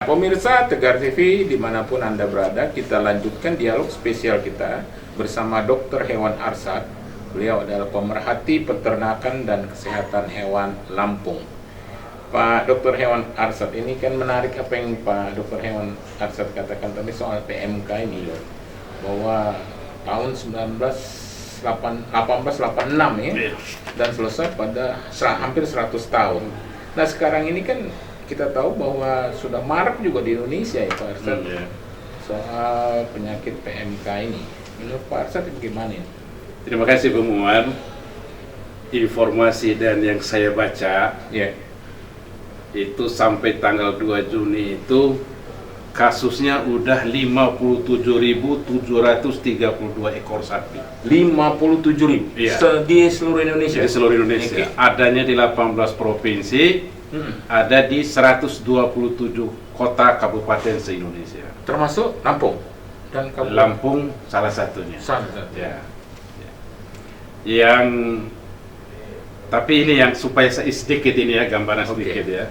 Pemirsa Tegar TV dimanapun Anda berada, kita lanjutkan dialog spesial kita bersama Dr. Hewan Arsyad. Beliau adalah pemerhati peternakan dan kesehatan hewan Lampung. Pak Dr. Hewan Arsyad, ini kan menarik apa yang Pak Dr. Hewan Arsyad katakan tadi soal PMK ini loh, bahwa tahun 1886 ya, dan selesai pada hampir 100 tahun. Nah sekarang ini kan kita tahu bahwa sudah marak juga di Indonesia ya Pak Arsyad, soal penyakit PMK ini. Menurut Pak Arsyad bagaimana ini? Terima kasih Bung Umar. Informasi dan yang saya baca itu sampai tanggal 2 Juni itu kasusnya udah 57.732 ekor sapi. 57.000 Iya. Di seluruh Indonesia? Di seluruh Indonesia. Adanya di 18 provinsi. Ada di 127 kota kabupaten se-Indonesia. Termasuk Lampung dan Kabupaten Lampung salah satunya. Ya. Yang tapi ini yang supaya sedikit ini ya, gambaran sedikit ya.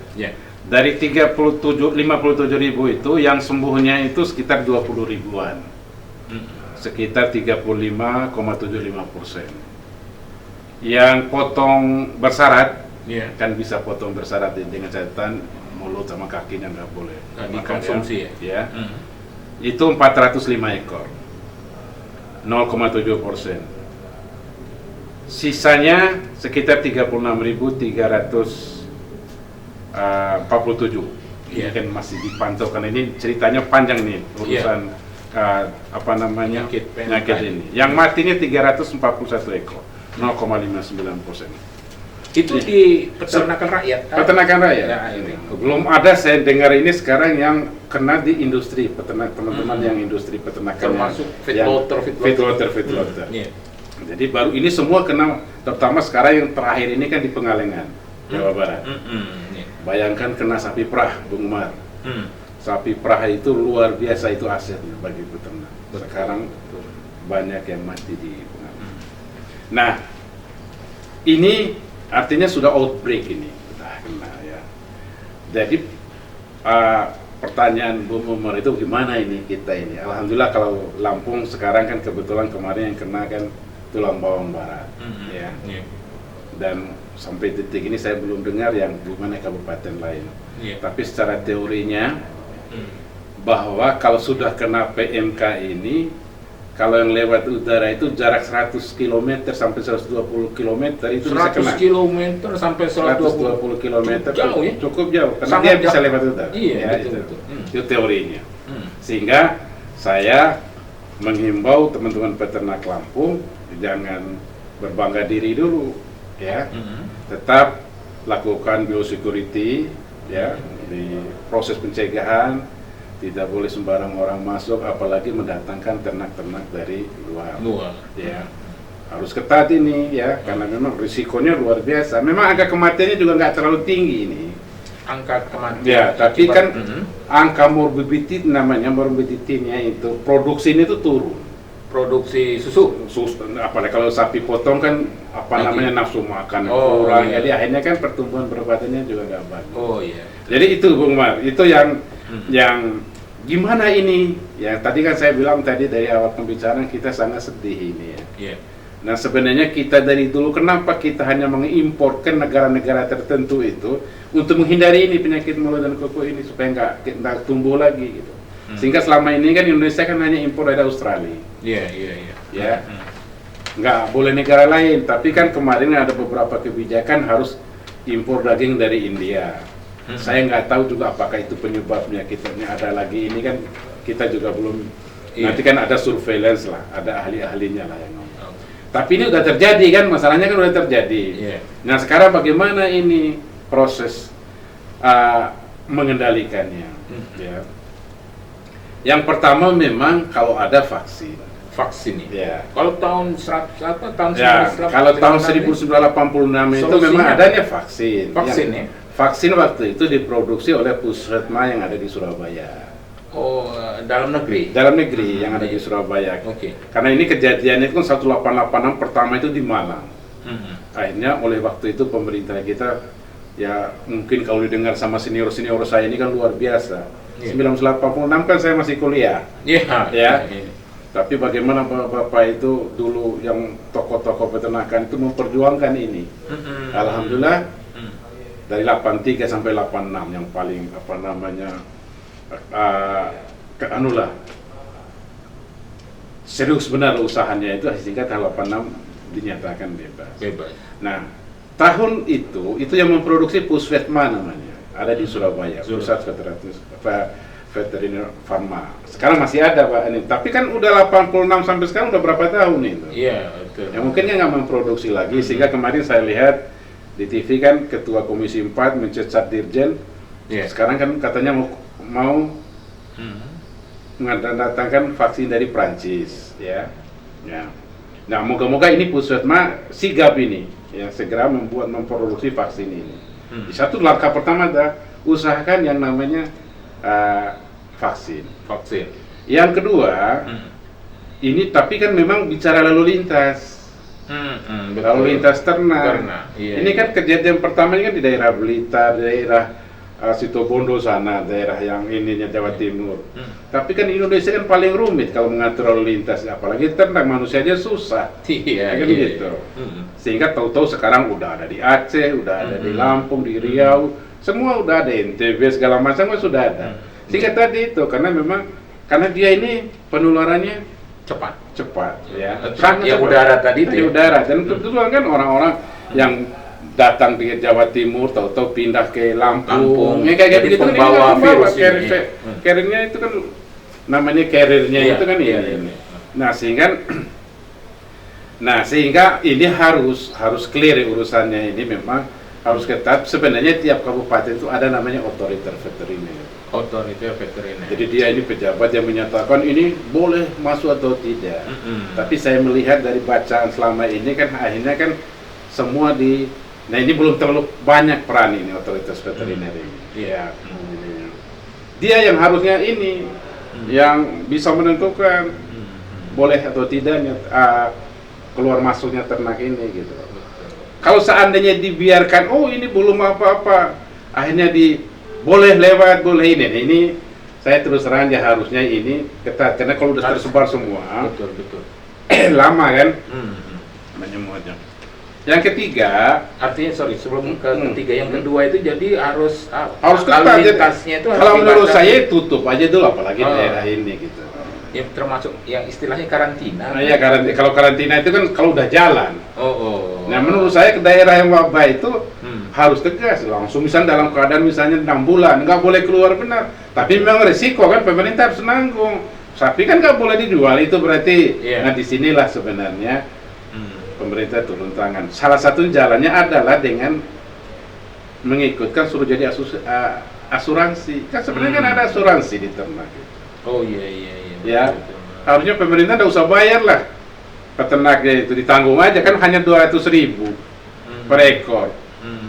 Dari 57.000 itu yang sembuhnya itu sekitar 20 ribuan. Sekitar 35,75%. Yang potong bersyarat kan bisa potong bersyarat dengan catatan mulut sama kakinya nggak boleh dikonsumsi ya. Itu 405 ekor, 0,7%. Sisanya sekitar 36.347. Ini kan masih dipantau karena ini ceritanya panjang nih urusan penyakit ini. Yang matinya 341 ekor, 0,59%. Itu di peternakan rakyat? Peternakan rakyat. Ya, ini. Belum ada saya dengar ini sekarang yang kena di industri peternak, teman-teman yang industri peternakan. Termasuk feedlotter. Jadi baru ini semua kena, terutama sekarang yang terakhir ini kan di Pengalengan, Jawa Barat. Bayangkan kena sapi perah, Bung Umar. Sapi perah itu luar biasa, itu asetnya bagi peternak. Sekarang banyak yang mati di Pengalengan. Nah, ini artinya sudah outbreak ini, ya. Jadi pertanyaan Bung Umar itu gimana ini kita ini? Alhamdulillah kalau Lampung sekarang kan kebetulan kemarin yang kena kan tulang bawang barat, ya. Dan sampai detik ini saya belum dengar yang gimana kabupaten lain. Tapi secara teorinya bahwa kalau sudah kena PMK ini, kalau yang lewat udara itu jarak 100 km sampai 120 km itu bisa kena. 100 km sampai 120 km jauh ya? Cukup jauh, karena Sangat dia bisa lewat udara. Iya, Ya, betul. itu teorinya. Sehingga saya menghimbau teman-teman peternak Lampung jangan berbangga diri dulu, ya. Tetap lakukan biosecurity, ya, di proses pencegahan. Tidak boleh sembarang orang masuk, apalagi mendatangkan ternak-ternak dari luar. Ya, harus ketat ini ya, karena memang risikonya luar biasa. Memang angka kematiannya juga nggak terlalu tinggi ini. Angka kematian. Ya, tapi kan angka morbidity namanya morbidity-nya itu produksinya itu turun. Produksi susu. Apalagi kalau sapi potong kan namanya nafsu makan kurang, jadi akhirnya kan pertumbuhan perbuatannya juga nggak bagus. Jadi itu Bung Umar, itu yang gimana ini? Ya tadi kan saya bilang tadi dari awal pembicaraan kita sangat sedih ini ya. Nah sebenarnya kita dari dulu kenapa kita hanya mengimpor ke negara-negara tertentu itu untuk menghindari ini penyakit mulut dan kuku ini supaya nggak tumbuh lagi gitu. Sehingga selama ini kan Indonesia kan hanya impor dari Australia. Ya. Nggak boleh negara lain. Tapi kan kemarin ada beberapa kebijakan harus impor daging dari India. Saya nggak tahu juga apakah itu penyebabnya kitanya ada lagi ini kan kita juga belum nanti kan ada surveillance lah, ada ahli-ahlinya lah yang ngomong. Tapi ini udah terjadi kan, masalahnya kan udah terjadi. Nah sekarang bagaimana ini proses mengendalikannya? Ya. Yang pertama memang kalau ada vaksin ini. Ya. Kalau tahun 100 apa tahun ya, kalau tahun 1986 itu memang adanya vaksin. Ya. Vaksin waktu itu diproduksi oleh Puskesmas yang ada di Surabaya. Dalam negeri? Dalam negeri yang ada di Surabaya. Karena ini kejadiannya itu kan 1886 pertama itu di Malang. Akhirnya oleh waktu itu pemerintah kita, ya mungkin kalau didengar sama senior-senior saya ini kan luar biasa. 1986 kan saya masih kuliah. Iya. Ya. Tapi bagaimana bapak itu dulu yang tokoh-tokoh peternakan itu memperjuangkan ini. Alhamdulillah dari 83 sampai 86 yang paling apa namanya serius benar usahanya itu sehingga tahun 86 dinyatakan bebas. Nah, tahun itu yang memproduksi Pusvetma namanya, ada di Surabaya, Pusat Veteriner Pharma. Sekarang masih ada Pak ini, tapi kan udah 86 sampai sekarang udah berapa tahun itu? Iya, betul. Ya mungkin nggak memproduksi lagi, sehingga kemarin saya lihat di TV kan Ketua Komisi 4 mencecat Dirjen. Sekarang kan katanya mau mendatangkan vaksin dari Prancis, ya. Nah, moga-moga ini Pusvetma sigap ini, ya segera memproduksi vaksin ini. Di satu langkah pertama adalah usahakan yang namanya vaksin. Yang kedua, ini tapi kan memang bicara lalu lintas. Lalu lintas ternak. Ini kan kejadian pertamanya kan di daerah Blitar, daerah Situbondo sana, daerah yang ininya Jawa Timur. Tapi kan Indonesia kan paling rumit kalau mengatur lalu lintas, apalagi ternak, manusia aja susah. Kan gitu. Sehingga tahu-tahu sekarang udah ada di Aceh, udah ada di Lampung, di Riau, semua udah ada, NTB segala macam sudah ada. Sehingga tadi itu karena dia ini penularannya cepat ya. Ya udara tadi itu. Udara, dan kebetulan kan orang-orang yang datang di Jawa Timur tahu-tahu pindah ke Lampung. Ya kayak gitu kan pembawa virus carrier-nya itu kan namanya carrier-nya itu kan ya. Nah, sehingga ini harus clear urusannya, ini memang harus ketat. Sebenarnya tiap kabupaten itu ada namanya otoriter veteriner. Jadi dia ini pejabat yang menyatakan ini boleh masuk atau tidak. Tapi saya melihat dari bacaan selama ini kan akhirnya kan semua nah ini belum terlalu banyak peran ini otoritas veteriner ini. Dia yang harusnya ini yang bisa menentukan boleh atau tidaknya keluar masuknya ternak ini gitu. Kalau seandainya dibiarkan, ini belum apa-apa, akhirnya boleh lewat, boleh ini. Nah, ini saya terus terang ya harusnya ini ketat karena kalau udah tersebar semua, betul. lama kan menyemutnya. Yang ketiga, artinya sebelum ketiga, yang kedua itu jadi harus ketat. Lintasnya itu kalau menurut saya tutup aja dulu, apalagi daerah ini gitu. Ya termasuk yang istilahnya karantina. Iya, kalau karantina itu kan kalau udah jalan. Nah, menurut saya ke daerah yang wabah itu harus tegas langsung, misalnya dalam keadaan misalnya 6 bulan nggak boleh keluar benar. Tapi memang resiko kan pemerintah harus nanggung. Sapi kan nggak boleh dijual, itu berarti nah disinilah sebenarnya pemerintah turun tangan. Salah satu jalannya adalah dengan mengikutkan suruh jadi asuransi. Kan sebenarnya kan ada asuransi di ternak. Iya. Ya, harusnya pemerintah tidak usah bayar lah peternaknya, itu ditanggung aja kan, hanya 200.000 per ekor.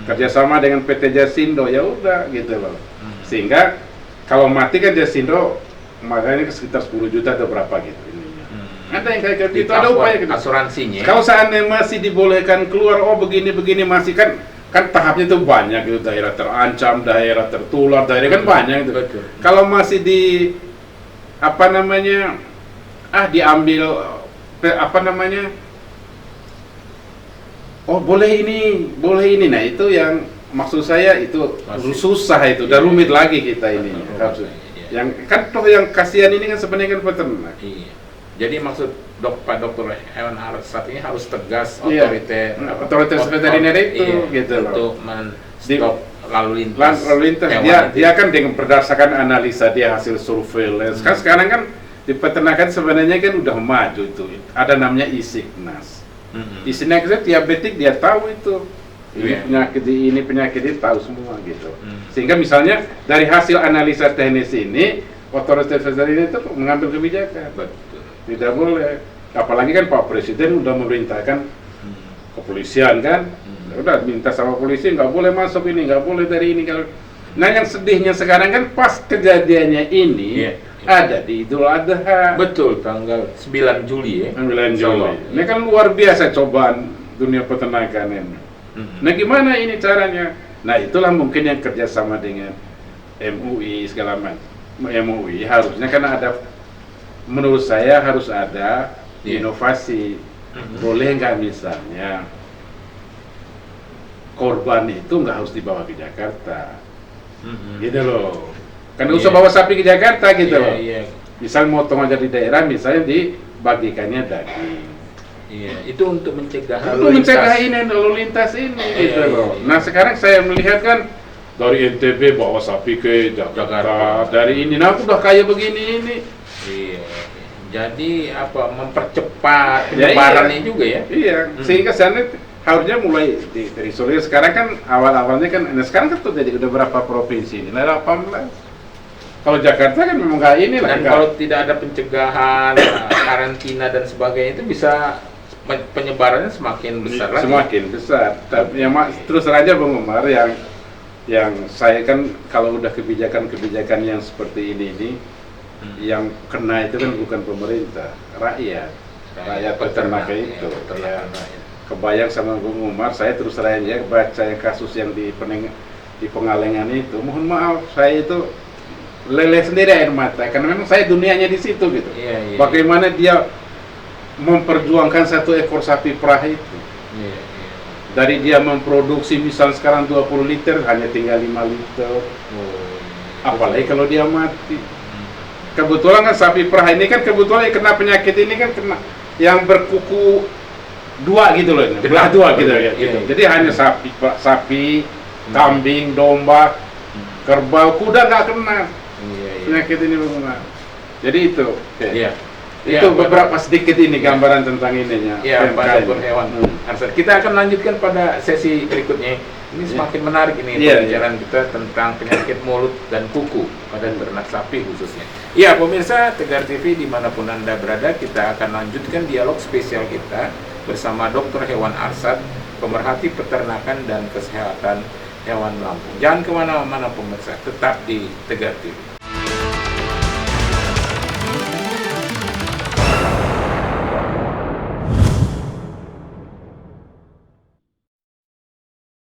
Kerjasama dengan PT Jasindo, ya udah gitu loh. Sehingga kalau mati kan Jasindo makanya sekitar 10 juta atau berapa gitu ininya. Ada yang kayak gitu, ada upaya gitu. Asuransinya. Kalau seandainya masih dibolehkan keluar, begini masih kan tahapnya itu banyak gitu, daerah terancam, daerah tertular, daerah kan banyak gitu. Kalau masih diambil boleh ini, nah itu yang maksud saya itu susah itu, udah rumit lagi kita ini. Yang kan yang kasihan ini kan sebenarnya kan peternak. Jadi maksud Pak Dr. Hewan Arsat ini harus tegas otoritas veteriner itu gitu loh. Untuk men-stop lalu lintas. Dia kan dengan berdasarkan analisa dia hasil surveillance. Kan sekarang kan di peternakan sebenarnya kan udah maju itu. Ada namanya ISIGNAS. ISIGNAS itu diabetik dia tahu itu. Ini penyakit ini tahu semua gitu. Sehingga misalnya dari hasil analisa teknis ini otoritas veteriner itu mengambil kebijakan. Tidak boleh. Apalagi kan Pak Presiden udah memerintahkan kepolisian kan. Udah minta sama polisi nggak boleh masuk ini, nggak boleh dari ini. Nah yang sedihnya sekarang kan pas kejadiannya ini ada di Idul Adha. Betul, tanggal 9 Juli ya. 9 Juli. Ini kan luar biasa cobaan dunia peternakan ini. Nah gimana ini caranya? Nah itulah mungkin yang kerjasama dengan MUI segala macam. MUI harusnya kan ada, menurut saya harus ada inovasi. Boleh nggak misalnya korban itu nggak harus dibawa ke Jakarta, gitu loh. Kan nggak usah bawa sapi ke Jakarta gitu loh. Misal motong aja di daerah, misalnya dibagikannya daging. Iya, itu untuk mencegah lalu lintas ini gitu loh. Nah sekarang saya melihat kan dari NTB bawa sapi ke Jakarta, dari ini, nah udah kayak begini ini. Iya. Jadi apa, mempercepat penyebarannya juga ya? Iya, sehingga sana harusnya mulai dari Solo. Sekarang kan awal-awalnya kan, sekarang kan udah berapa provinsi ini? 18. Kalau Jakarta kan memang kayak ini lah. Dan kalau tidak ada pencegahan, karantina dan sebagainya, itu bisa penyebarannya semakin besar lagi. Semakin besar. Tapi yang terus saja Bung Umar, yang saya kan kalau udah kebijakan-kebijakan yang seperti ini yang kena itu kan bukan pemerintah, rakyat peternak itu. Ya, kebayang sama Bung Umar, saya terus terang ya baca yang kasus yang di Pengalengan itu, mohon maaf saya itu leleh sendiri air mata, karena memang saya dunianya di situ gitu. Bagaimana dia memperjuangkan satu ekor sapi perah itu. Dari dia memproduksi misal sekarang 20 liter hanya tinggal 5 liter. Apalagi kalau dia mati. Kebetulan kan sapi perah ini kan kebetulan kena penyakit ini kan kena yang berkuku dua gitu loh, belah dua gitu ya. Jadi hanya sapi, kambing, domba, kerbau, kuda nggak kena penyakit ini Bang. Jadi itu. Itu beberapa sedikit ini gambaran tentang ininya. Ya, Pak Dr. Hewan Arsyad. Kita akan lanjutkan pada sesi berikutnya. Ini semakin menarik ini pembicaraan kita tentang penyakit mulut dan kuku pada ternak sapi khususnya. Iya, pemirsa Tegar TV dimanapun Anda berada, kita akan lanjutkan dialog spesial kita bersama Dr. Hewan Arsyad, pemerhati peternakan dan kesehatan hewan Lampung. Jangan kemana-mana pemirsa, tetap di Tegar TV.